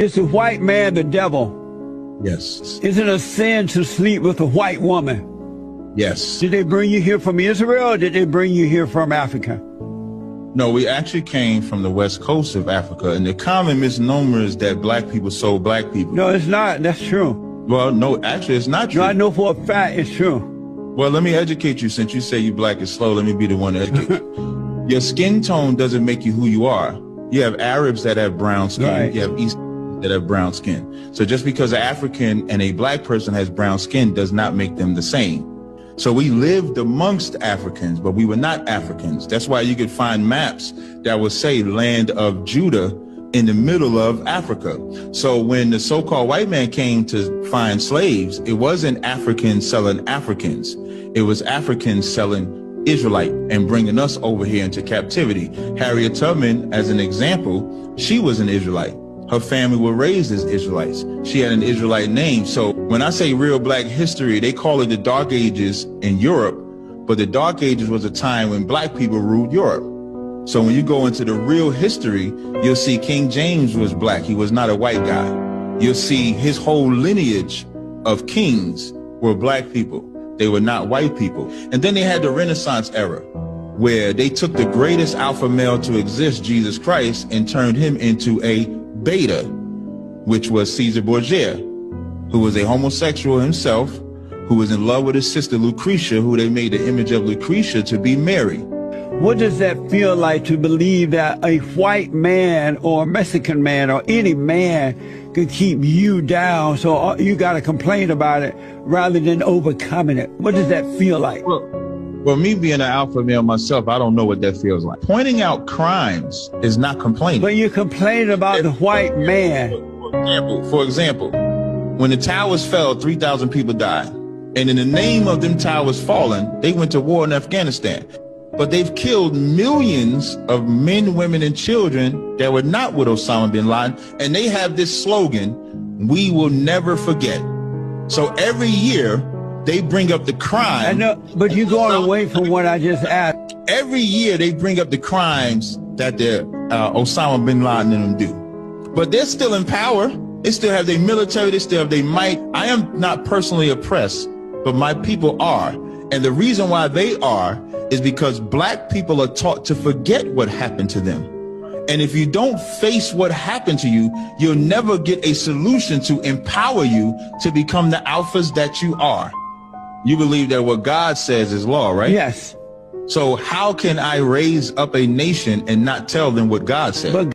Is the white man the devil? Yes. Is it a sin to sleep with a white woman? Yes. Did they bring you here from Israel, or did they bring you here from Africa? No, we actually came from the west coast of Africa, and the common misnomer is that black people sold black people. No, it's not. That's true. Well, no, actually, it's not true. No, I know for a fact it's true. Well, let me educate you. Since you say you black is slow, let me be the one to educate you. Your skin tone doesn't make you who you are. You have Arabs that have brown skin. Right. You have East that have brown skin. So just because an African and a black person has brown skin does not make them the same. So we lived amongst Africans, but we were not Africans. That's why you could find maps that would say land of Judah in the middle of Africa. So when the so-called white man came to find slaves, it wasn't Africans selling Africans. It was Africans selling Israelite and bringing us over here into captivity. Harriet Tubman, as an example, she was an Israelite. Her family were raised as Israelites. She had an Israelite name. So when I say real black history, they call it the Dark Ages in Europe, but the Dark Ages was a time when black people ruled Europe. So when you go into the real history, you'll see King James was black. He was not a white guy. You'll see his whole lineage of kings were black people. They were not white people. And then they had the Renaissance era, where they took the greatest alpha male to exist, Jesus Christ, and turned him into a beta, which was Caesar Borgia, who was a homosexual himself, who was in love with his sister Lucretia, who they made the image of Lucretia to be Mary. What does that feel like to believe that a white man or a Mexican man or any man could keep you down, so you got to complain about it rather than overcoming it? What does that feel like? Well, me being an alpha male myself, I don't know what that feels like. Pointing out crimes is not complaining. But you're complaining about the white man. For example, when the towers fell, 3,000 people died. And in the name of them towers falling, they went to war in Afghanistan. But they've killed millions of men, women, and children that were not with Osama bin Laden. And they have this slogan, "We will never forget." So every year, they bring up the crime. I know, but you're going away from what I just asked. Every year they bring up the crimes that the Osama bin Laden and them do. But they're still in power. They still have their military. They still have their might. I am not personally oppressed, but my people are. And the reason why they are is because black people are taught to forget what happened to them. And if you don't face what happened to you, you'll never get a solution to empower you to become the alphas that you are. You believe that what God says is law, right? Yes. So how can I raise up a nation and not tell them what God said? But